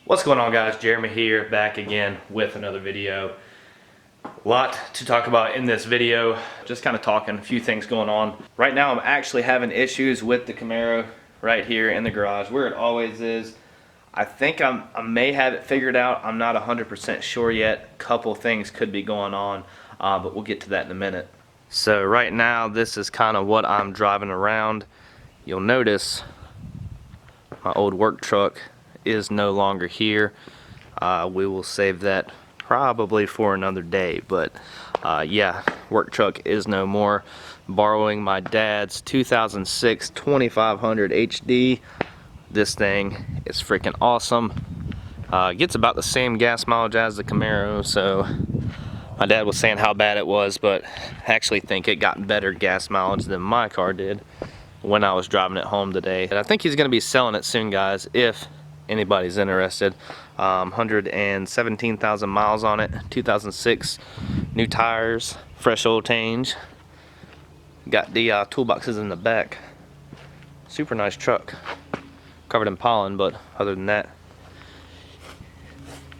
What's going on, guys? Jeremy here, back again with another video. A lot to talk about in this video, just kind of talking a few things going on. Right now I'm actually having issues with the Camaro right here in the garage where it always is. I think I may have it figured out. I'm not 100% sure yet. A couple things could be going on, but we'll get to that in a minute. So right now this is kind of what I'm driving around. You'll notice my old work truck is no longer here. We will save that probably for another day, but yeah, work truck is no more. Borrowing my dad's 2006 2500 HD. This thing is freaking awesome. Gets about the same gas mileage as the Camaro, so my dad was saying how bad it was, but I actually think it got better gas mileage than my car did when I was driving it home today. And I think he's gonna be selling it soon, guys, if anybody's interested. 117,000 miles on it, 2006, new tires, fresh oil change. Got the toolboxes in the back. Super nice truck. Covered in pollen, but other than that,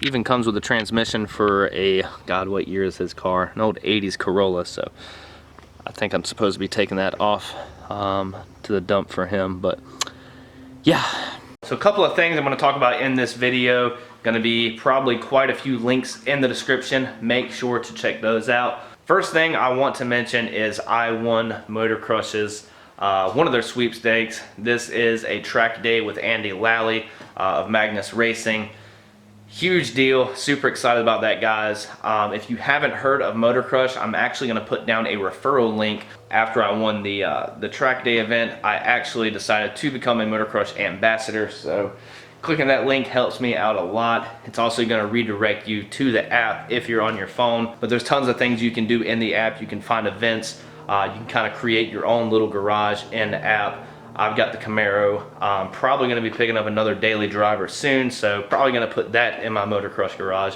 even comes with a transmission for a, God, what year is his car? An old 80s Corolla, so I think I'm supposed to be taking that off to the dump for him, but yeah. So a couple of things I'm going to talk about in this video. Going to be probably quite a few links in the description. Make sure to check those out. First thing I want to mention is I won Motor Crush's one of their sweepstakes. This is a track day with Andy Lally of Magnus Racing. Huge deal. Super excited about that, guys. If you haven't heard of Motor Crush, I'm actually going to put down a referral link. After I won the track day event, I actually decided to become a Motor Crush ambassador, so clicking that link helps me out a lot. It's also going to redirect you to the app if you're on your phone, but there's tons of things you can do in the app. You can find events, you can kind of create your own little garage in the app. I've got the Camaro. I'm probably going to be picking up another daily driver soon, so probably going to put that in my Motor Crush garage.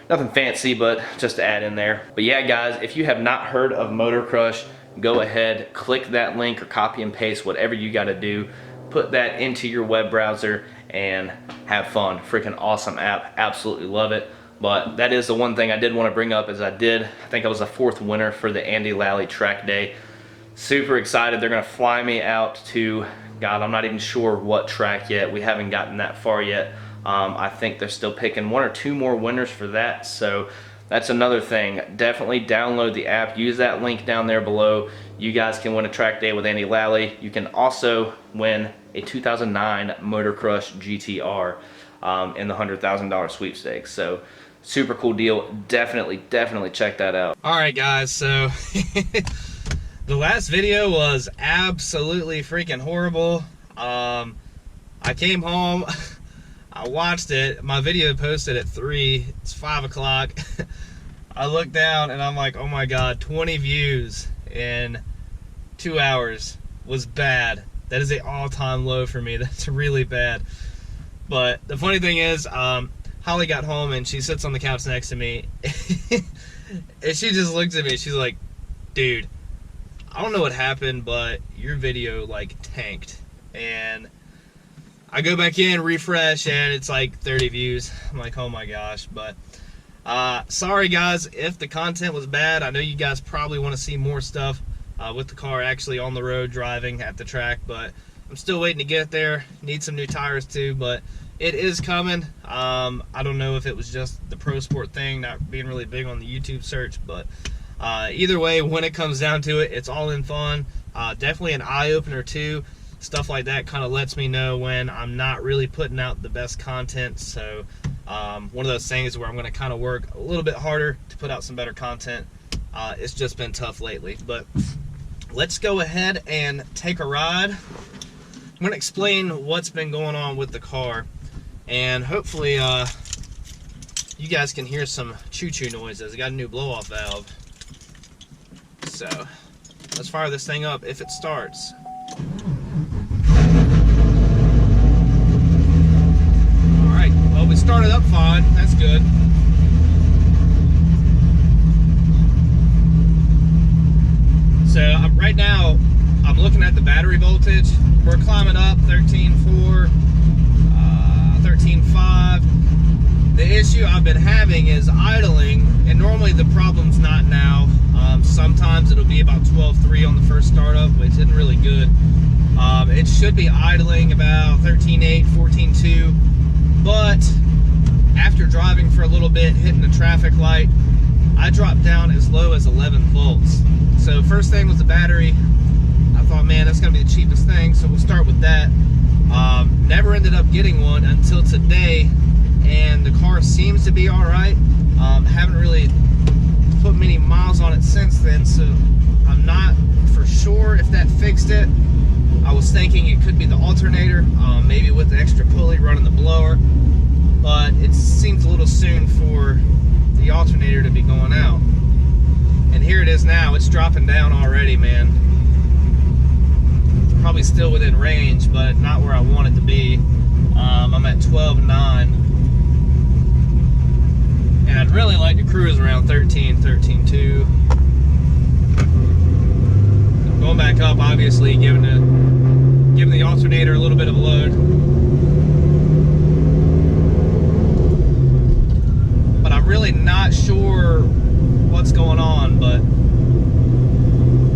Nothing fancy, but just to add in there. But yeah, guys, if you have not heard of Motor Crush, go ahead, click that link or copy and paste, whatever you got to do. Put that into your web browser and have fun. Freaking awesome app. Absolutely love it. But that is the one thing I did want to bring up, is I think I was the 4th winner for the Andy Lally track day. Super excited. They're going to fly me out to, God, I'm not even sure what track yet. We haven't gotten that far yet. I think they're still picking 1 or 2 more winners for that. So that's another thing. Definitely download the app. Use that link down there below. You guys can win a track day with Andy Lally. You can also win a 2009 Motor Crush GTR in the $100,000 sweepstakes. So super cool deal. Definitely check that out. All right, guys. So the last video was absolutely freaking horrible. I came home, I watched it. My video posted at 3. It's 5 o'clock. I looked down and I'm like, oh my God, 20 views in 2 hours was bad. That is an all-time low for me. That's really bad. But the funny thing is, Holly got home and she sits on the couch next to me and she just looks at me. She's like, dude, I don't know what happened, but your video like tanked. And I go back in, refresh, and it's like 30 views. I'm like, oh my gosh. But sorry guys if the content was bad. I know you guys probably want to see more stuff with the car actually on the road driving at the track, but I'm still waiting to get there. Need some new tires too, but it is coming. I don't know if it was just the Pro Sport thing not being really big on the YouTube search, but either way, when it comes down to it, it's all in fun. Definitely an eye-opener too. Stuff like that kind of lets me know when I'm not really putting out the best content. So one of those things where I'm going to kind of work a little bit harder to put out some better content. It's just been tough lately. But let's go ahead and take a ride. I'm going to explain what's been going on with the car, and hopefully you guys can hear some choo-choo noises. I got a new blow-off valve. So let's fire this thing up if it starts. at the battery voltage. We're climbing up 13.4, 13.5. The issue I've been having is idling, and normally the problem's not now. Sometimes it'll be about 12.3 on the first startup, which isn't really good. It should be idling about 13.8, 14.2, but after driving for a little bit, hitting the traffic light, I dropped down as low as 11 volts. So first thing was the battery. I thought, man, that's gonna be the cheapest thing, so we'll start with that. Never ended up getting one until today, and the car seems to be all right. Haven't really put many miles on it since then, so I'm not for sure if that fixed it. I was thinking it could be the alternator, maybe with the extra pulley running the blower, but it seems a little soon for the alternator to be going out. And here it is now. It's dropping down already, man. Probably still within range, but not where I want it to be. I'm at 12.9, and I'd really like to cruise around 13, 13.2. Going back up, obviously, giving the alternator a little bit of a load. But I'm really not sure what's going on, but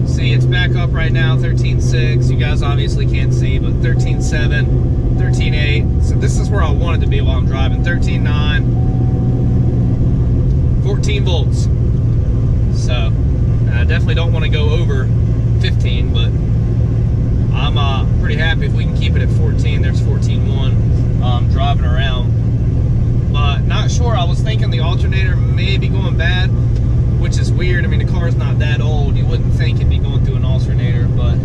see, it's back up right now, 13.6. You guys obviously can't see, but 13.7, 13.8. So this is where I wanted to be while I'm driving. 13.9, 14 volts. So I definitely don't want to go over 15, but I'm pretty happy if we can keep it at 14. There's 14.1 driving around. But not sure. I was thinking the alternator may be going bad, which is weird. I mean, the car's not that old. You wouldn't think it'd be going through an alternator, but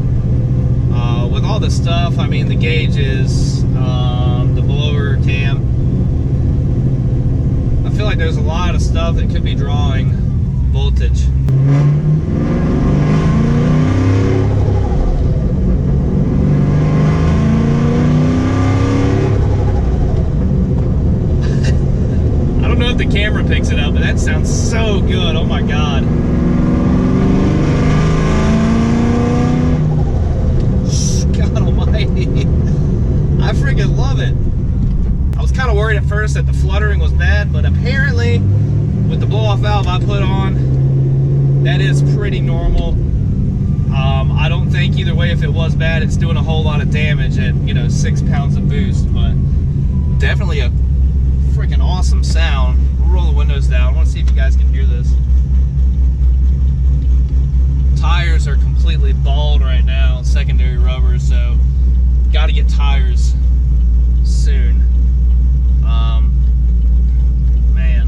with all this stuff, I mean, the gauges, the blower cam, I feel like there's a lot of stuff that could be drawing voltage. I don't know if the camera picks it up, but that sounds so good. Oh my God. God almighty. I freaking love it. I was kind of worried at first that the fluttering was bad, but apparently with the blow-off valve I put on, that is pretty normal. I don't think either way, if it was bad, it's doing a whole lot of damage at, 6 pounds of boost, but definitely a freaking awesome sound. We'll roll the windows down. I want to see if you guys can hear this. Tires are completely bald right now, secondary rubber, so got to get tires soon. Man.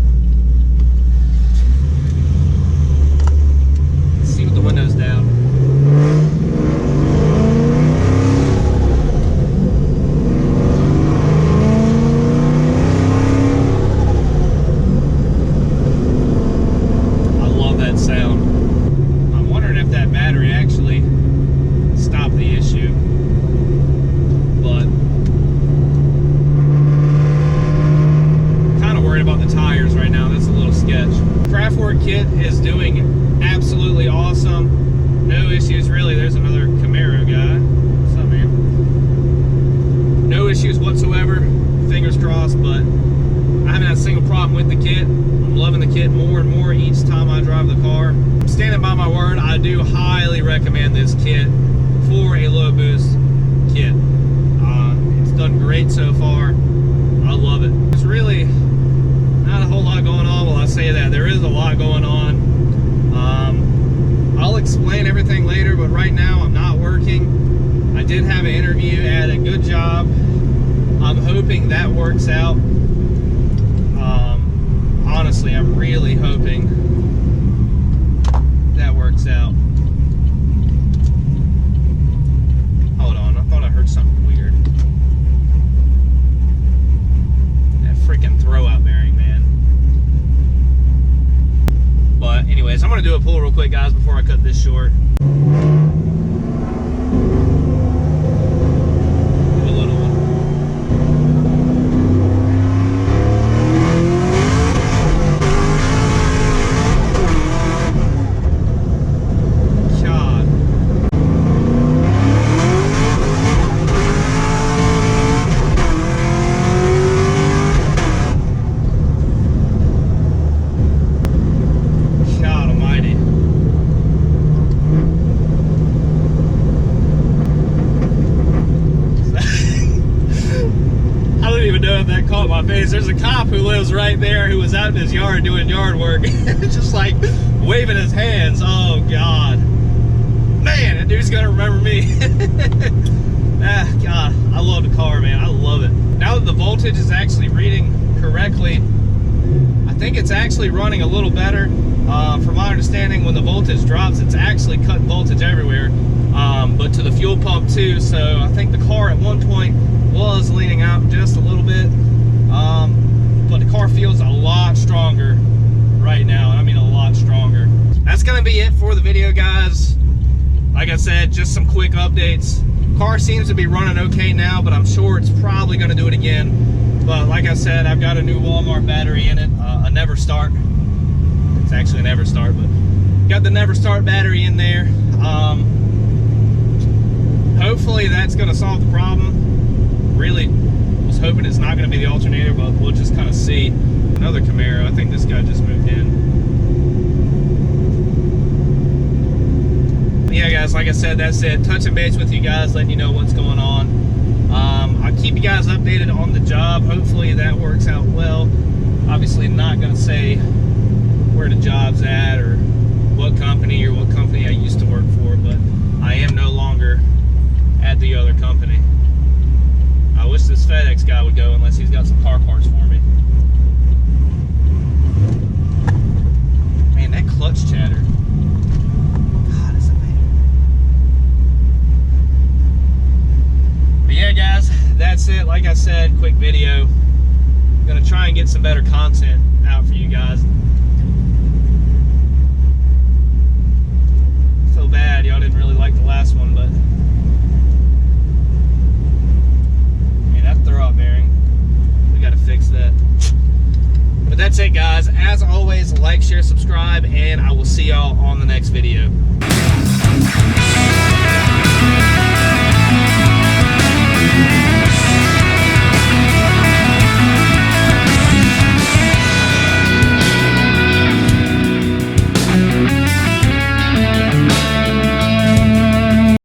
Let's see with the windows down. I love that sound. I'm wondering if that battery actually stopped the issue, but kind of worried about the tires right now. That's a little sketch. Craftwork kit is doing absolutely awesome. No issues really. There's another Camaro guy. What's up, man? No issues whatsoever. Fingers crossed, but I haven't had a single problem with the kit. I'm loving the kit more and more each time I drive the car. I'm standing by my word. I do highly recommend this kit for a low boost kit. It's done great so far. I love it. There's really not a whole lot going on. Well, I say that. There is a lot going on. I'll explain everything later, but right now I'm not working. I did have an interview at a good job. I'm hoping that works out. Honestly, I'm really hoping that works out. Hold on, I thought I heard something weird. That freaking throwout bearing, man. But anyways, I'm gonna do a pull real quick, guys, before I cut this short. know if that caught my face. There's a cop who lives right there who was out in his yard doing yard work, just like waving his hands. Oh God, man, that dude's gonna remember me. Ah, God, I love the car, man. I love it. Now that the voltage is actually reading correctly, I think it's actually running a little better. From my understanding, when the voltage drops, it's actually cutting voltage everywhere, but to the fuel pump too. So I think the car at one point was leaning out just a little bit, but the car feels a lot stronger right now. I mean, a lot stronger. That's gonna be it for the video, guys. Like I said, just some quick updates. Car seems to be running okay now, but I'm sure it's probably gonna do it again. But like I said, I've got a new Walmart battery in it, a Never Start. It's actually a Never Start, but got the Never Start battery in there. Hopefully that's gonna solve the problem. Really was hoping it's not gonna be the alternator, but we'll just kind of see. Another Camaro. I think this guy just moved in. Yeah, guys, like I said, that's it. Touching base with you guys, letting you know what's going on. I'll keep you guys updated on the job. Hopefully that works out well. Obviously not going to say where the job's at or what company I used to work for, but I am no longer at the other company. I wish this FedEx guy would go unless he's got some car parts for me. Man, that clutch chatter. Yeah, guys, that's it. Like I said, quick video. I'm gonna try and get some better content out for you guys. I feel bad y'all didn't really like the last one, but I mean, that throw-out bearing, we gotta fix that. But that's it, guys. As always, like, share, subscribe, and I will see y'all on the next video.